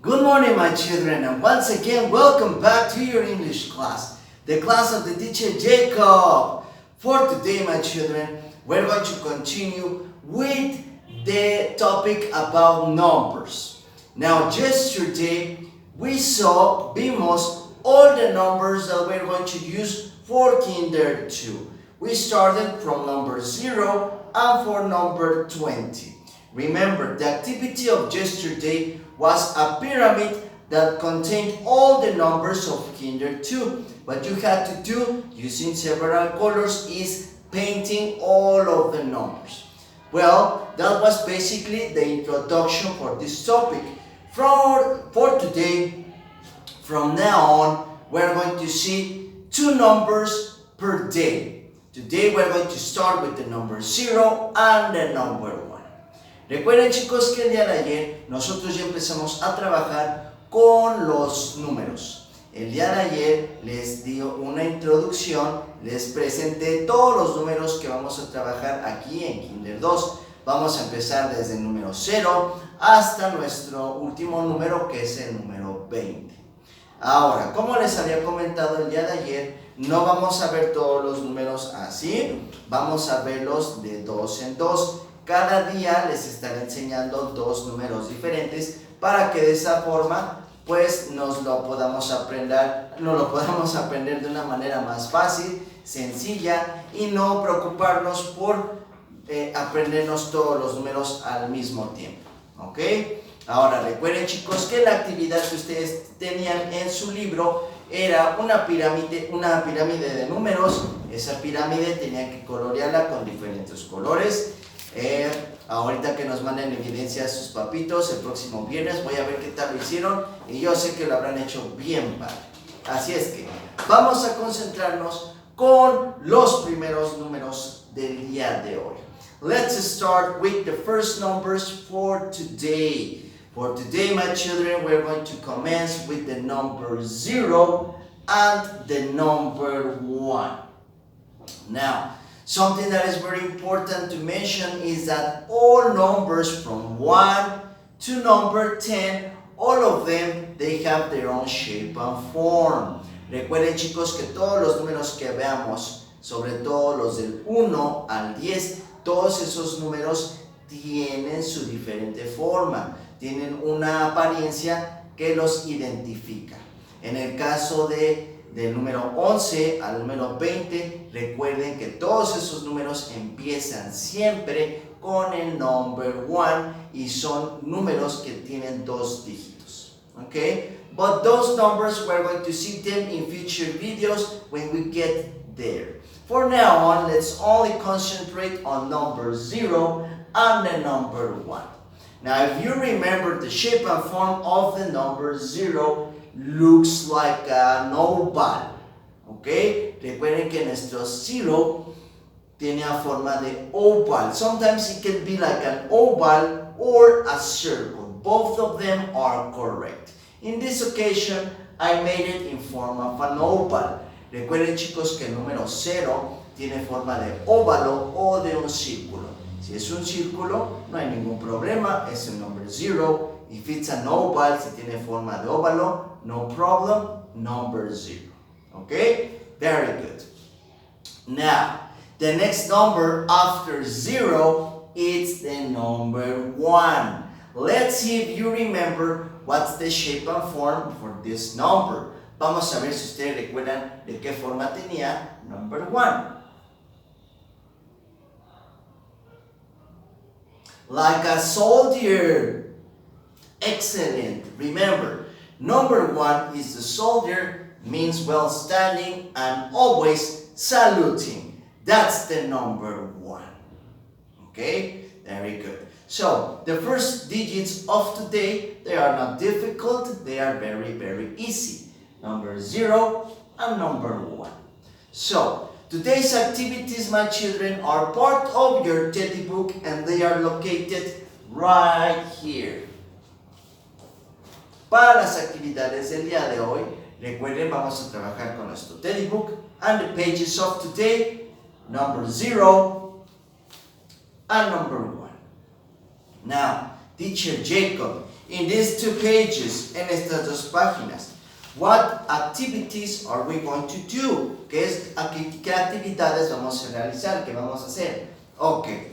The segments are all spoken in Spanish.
Good morning, my children, and once again, welcome back to your English class, the class of the teacher Jacob. For today, my children, we're going to continue with the topic about numbers. Now, yesterday, vimos all the numbers that we're going to use for Kinder 2. We started from number 0 and for number 20. Remember, the activity of yesterday was a pyramid that contained all the numbers of Kinder 2. What you had to do using several colors is painting all of the numbers. Well, that was basically the introduction for this topic. For today, from now on, we're going to see 2 numbers per day. Today we're going to start with the number 0 and the number 1. Recuerden, chicos, que el día de ayer nosotros ya empezamos a trabajar con los números. El día de ayer les di una introducción, les presenté todos los números que vamos a trabajar aquí en Kinder 2. Vamos a empezar desde el número 0 hasta nuestro último número, que es el número 20. Ahora, como les había comentado el día de ayer, no vamos a ver todos los números así, vamos a verlos de 2 en 2. Cada día les estaré enseñando 2 números diferentes para que de esa forma pues nos lo podamos aprender de una manera más fácil, sencilla, y no preocuparnos por aprendernos todos los números al mismo tiempo, ¿ok? Ahora recuerden, chicos, que la actividad que ustedes tenían en su libro era una pirámide de números. Esa pirámide tenían que colorearla con diferentes colores. Ahorita que nos manden evidencia a sus papitos, el próximo viernes voy a ver qué tal lo hicieron y yo sé que lo habrán hecho bien padre. Así es que vamos a concentrarnos con los primeros números del día de hoy. Let's start with the first numbers for today. For today, my children, we're going to commence with the number 0 and the number 1. Now, something that is very important to mention is that all numbers from 1 to number 10, all of them, they have their own shape and form. Recuerden, chicos, que todos los números que veamos, sobre todo los del 1 al 10, todos esos números tienen su diferente forma, tienen una apariencia que los identifica. En el caso del número 11 al número 20, recuerden que todos esos números empiezan siempre con el number 1 y son números que tienen 2 dígitos. Okay? But those numbers, we're going to see them in future videos when we get there. For now on, let's only concentrate on number 0 and the number 1. Now, if you remember, the shape and form of the number 0 looks like an oval, ¿ok? Recuerden que nuestro 0 tiene a forma de oval. Sometimes it can be like an oval or a circle. Both of them are correct. In this occasion, I made it in form of an oval. Recuerden, chicos, que el número 0 tiene forma de óvalo o de un círculo. Si es un círculo, no hay ningún problema, es el number 0. If it's an oval, si tiene forma de óvalo, no problem, number 0. Okay? Very good. Now, the next number after 0 is the number 1. Let's see if you remember what's the shape and form for this number. Vamos a ver si ustedes recuerdan de qué forma tenía number 1. Like a soldier. Excellent. Remember, number 1 is the soldier, means well standing and always saluting. That's the number 1. Okay? Very good. So, the first digits of today, they are not difficult, they are very, very easy. Number 0 and number 1. So, today's activities, my children, are part of your teddy book and they are located right here. Para las actividades del día de hoy, recuerden, vamos a trabajar con nuestro teddy book and the pages of today, number 0 and number 1. Now, Teacher Jacob in these two pages, en estas dos páginas, what activities are we going to do? ¿Qué actividades vamos a realizar? ¿Qué vamos a hacer? Okay.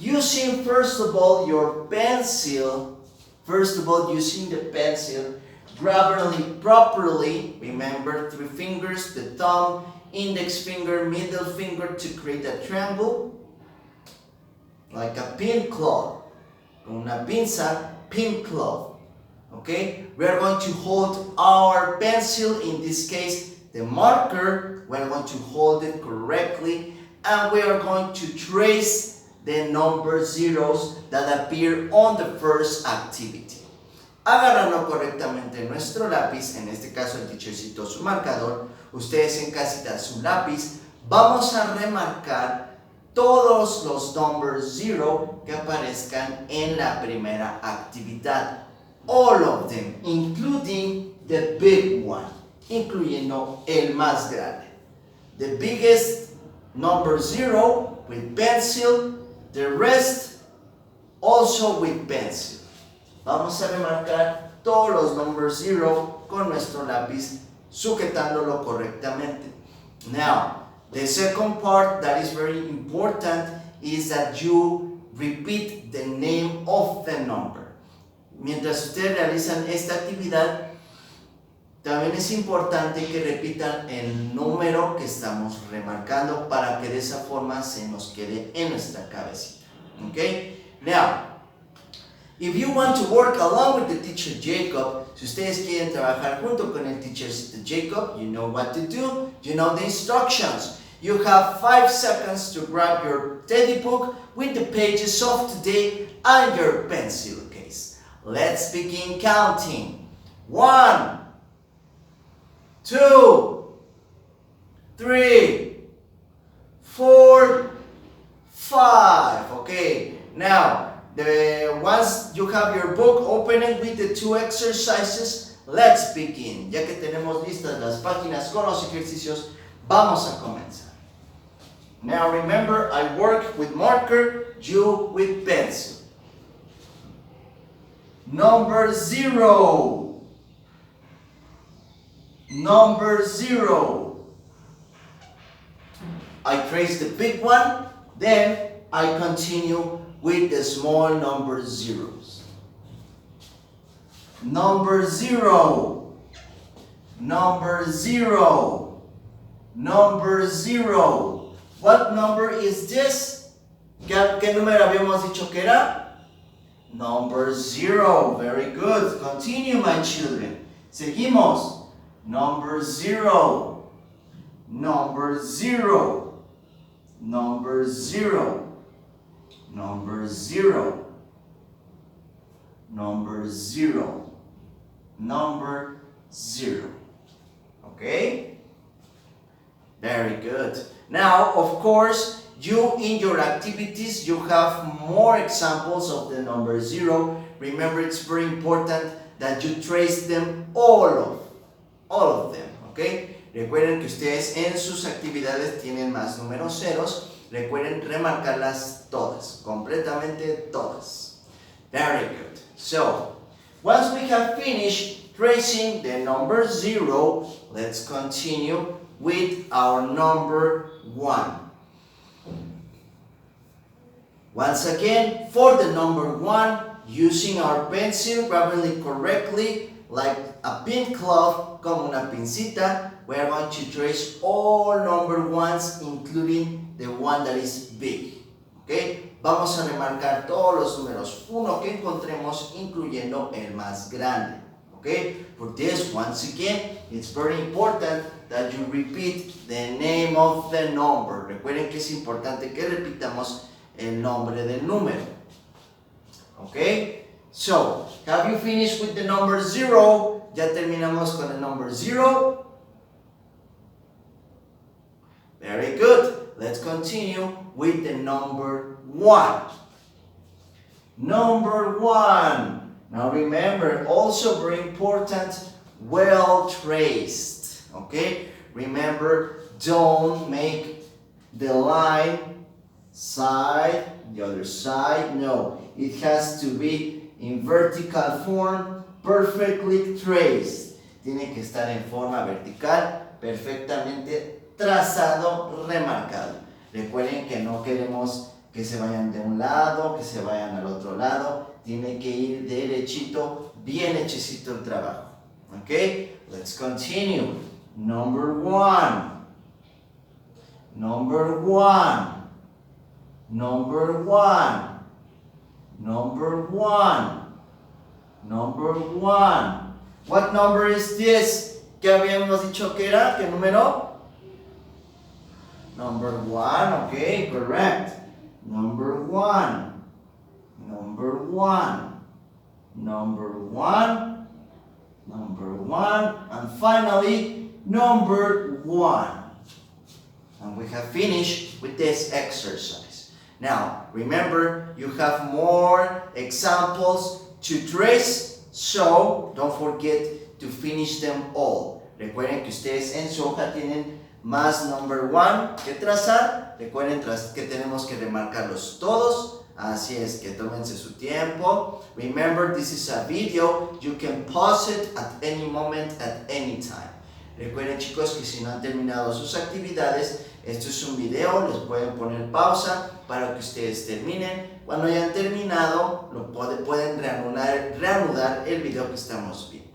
Using first of all your pencil, using the pencil, properly, remember 3 fingers, the thumb, index finger, middle finger to create a triangle, like a pin cloth, una pinza, pin cloth. Okay, we are going to hold our pencil, in this case the marker, we are going to hold it correctly, and we are going to trace the number zeros that appear on the first activity. Agarrando correctamente nuestro lápiz, en este caso el teacher citó su marcador, ustedes en casita su lápiz, vamos a remarcar todos los numbers zero que aparezcan en la primera actividad. All of them, including the big one, incluyendo el más grande. The biggest number zero with pencil, the rest also with pencil. Vamos a remarcar todos los numbers zero con nuestro lápiz, sujetándolo correctamente. Now, the second part that is very important is that you repeat the name of the number. Mientras ustedes realizan esta actividad, también es importante que repitan el número que estamos remarcando para que de esa forma se nos quede en nuestra cabecita. Okay? Now, if you want to work along with the teacher Jacob, si ustedes quieren trabajar junto con el teacher Jacob, you know what to do, you know the instructions. You have 5 seconds to grab your teddy book with the pages of today and your pencil case. Let's begin counting. 1, 2, 3, 4, 5. Okay, now once you have your book, open it with the 2 exercises. Let's begin. Ya que tenemos listas las páginas con los ejercicios, vamos a comenzar. Now remember, I work with marker, you with pencil. Number 0. Number 0. I trace the big one, then I continue with the small number zeros. Number 0. Number 0. Number 0. What number is this? ¿Qué número habíamos dicho que era? Number 0. Very good. Continue, my children. Seguimos. Number 0. Number 0. Number 0. Number 0. Number 0. Number 0. Okay? Very good. Now, of course, you in your activities, you have more examples of the number 0. Remember, it's very important that you trace them all of them, okay? Recuerden que ustedes en sus actividades tienen más números ceros. Recuerden remarcarlas todas, completamente todas. Very good. So, once we have finished tracing the number 0, let's continue with our number 1. Once again, for the number 1, using our pencil, grabbing it correctly, like a pin cloth, como una pincita, we are going to trace all number 1s, including the one that is big. Okay? Vamos a remarcar todos los números 1 que encontremos, incluyendo el más grande. Okay? For this, once again, it's very important that you repeat the name of the number. Recuerden que es importante que repitamos el nombre del número. Okay? So, have you finished with the number 0? Ya terminamos con el number 0. Very good. Let's continue with the number 1. Number 1. Now remember, also very important, well traced. Okay? Remember, don't make the line side, the other side. No, it has to be in vertical form, perfectly traced. Tiene que estar en forma vertical, perfectamente trazado, remarcado. Recuerden que no queremos que se vayan de un lado, que se vayan al otro lado. Tiene que ir derechito, bien hechecito el trabajo. Okay, let's continue. Number one. Number one. Number one. Number one. Number one. What number is this? ¿Qué habíamos dicho que era? ¿Qué número? Number one, okay, correct. Number one. Number one. Number one. Number one. And finally, number one. And we have finished with this exercise. Now, remember, you have more examples to trace, so don't forget to finish them all. Recuerden que ustedes en su hoja tienen más number one que trazar. Recuerden que tenemos que remarcarlos todos. Así es que tómense su tiempo. Remember, this is a video. You can pause it at any moment, at any time. Recuerden, chicos, que si no han terminado sus actividades, esto es un video, les pueden poner pausa para que ustedes terminen. Cuando hayan terminado, pueden reanudar el video que estamos viendo.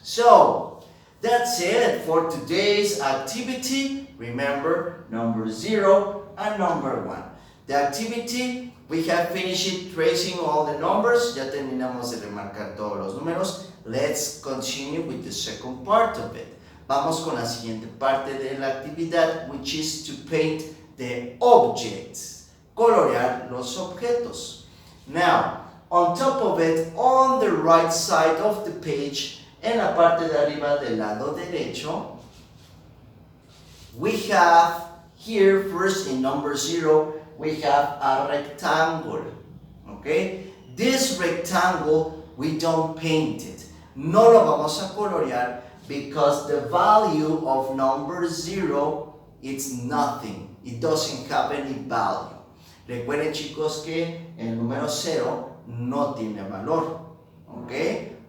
So, that's it for today's activity. Remember, number 0 and number 1. The activity, we have finished it tracing all the numbers. Ya terminamos de remarcar todos los números. Let's continue with the second part of it. Vamos con la siguiente parte de la actividad, which is to paint the objects. Colorear los objetos. Now, on top of it, on the right side of the page, en la parte de arriba del lado derecho, we have here, first in number 0, we have a rectangle. Okay? This rectangle, we don't paint it. No lo vamos a colorear because the value of number 0, it's nothing. It doesn't have any value. Recuerden, chicos, que el número 0 no tiene valor. ¿Ok?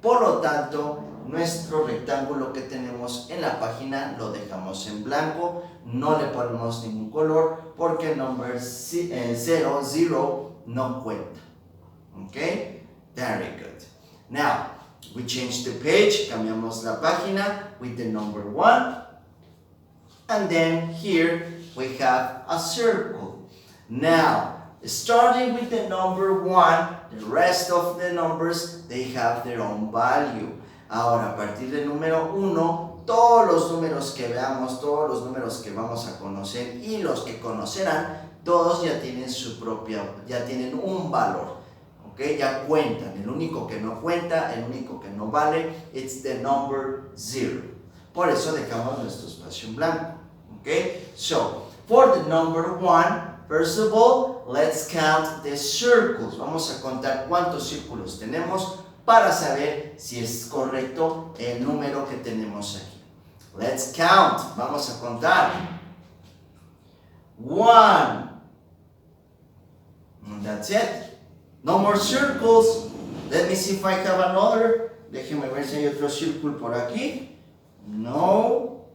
Por lo tanto, nuestro rectángulo que tenemos en la página lo dejamos en blanco. No le ponemos ningún color porque el número 0 no cuenta. ¿Ok? Very good. Now, we change the page, cambiamos la página with the number 1. And then here we have a circle. Now, starting with the number 1, the rest of the numbers, they have their own value. Ahora, a partir del número 1, todos los números que veamos, todos los números que vamos a conocer y los que conocerán, todos ya tienen su propia, ya tienen un valor. Okay, ya cuentan. El único que no cuenta, el único que no vale, it's the number 0. Por eso dejamos nuestro espacio en blanco. Okay, so for the number 1, first of all, let's count the circles. Vamos a contar cuántos círculos tenemos para saber si es correcto el número que tenemos aquí. Let's count. Vamos a contar. 1. And that's it. No more circles. Let me see if I have another. Déjenme ver si hay otro círculo por aquí. No.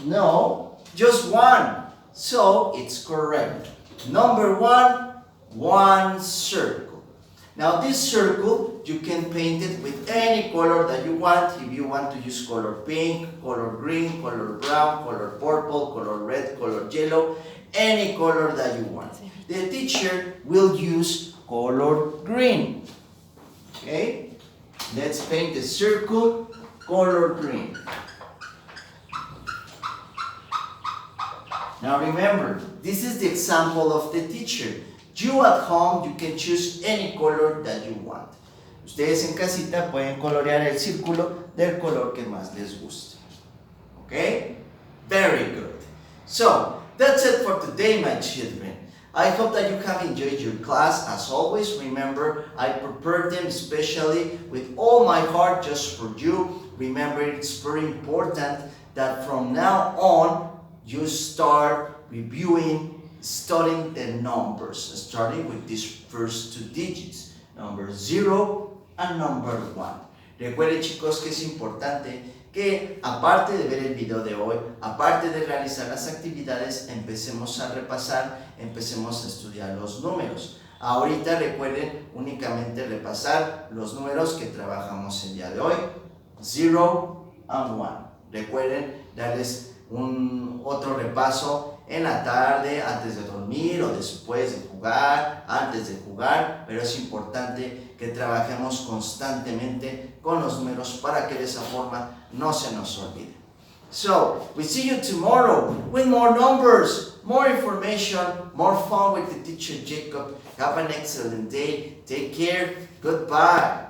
No. Just 1. So it's correct. Number 1, 1 circle. Now this circle, you can paint it with any color that you want. If you want to use color pink, color green, color brown, color purple, color red, color yellow, any color that you want. The teacher will use color green. Okay? Let's paint the circle color green. Now remember, this is the example of the teacher. You at home, you can choose any color that you want. Ustedes en casita pueden colorear el círculo del color que más les guste. Okay? Very good. So, that's it for today, my children. I hope that you have enjoyed your class. As always, remember, I prepared them especially with all my heart just for you. Remember, it's very important that from now on, you start reviewing, studying the numbers, starting with these first 2 digits. number 0 and number 1. Recuerden, chicos, que es importante que aparte de ver el video de hoy, aparte de realizar las actividades, empecemos a repasar, empecemos a estudiar los números. Ahorita recuerden únicamente repasar los números que trabajamos el día de hoy, 0 and 1. Recuerden darles otro repaso en la tarde, antes de dormir o después de jugar, antes de jugar, pero es importante que trabajemos constantemente con los números para que de esa forma no se nos olvide. So, we see you tomorrow with more numbers, more information, more fun with the teacher Jacob. Have an excellent day. Take care. Goodbye.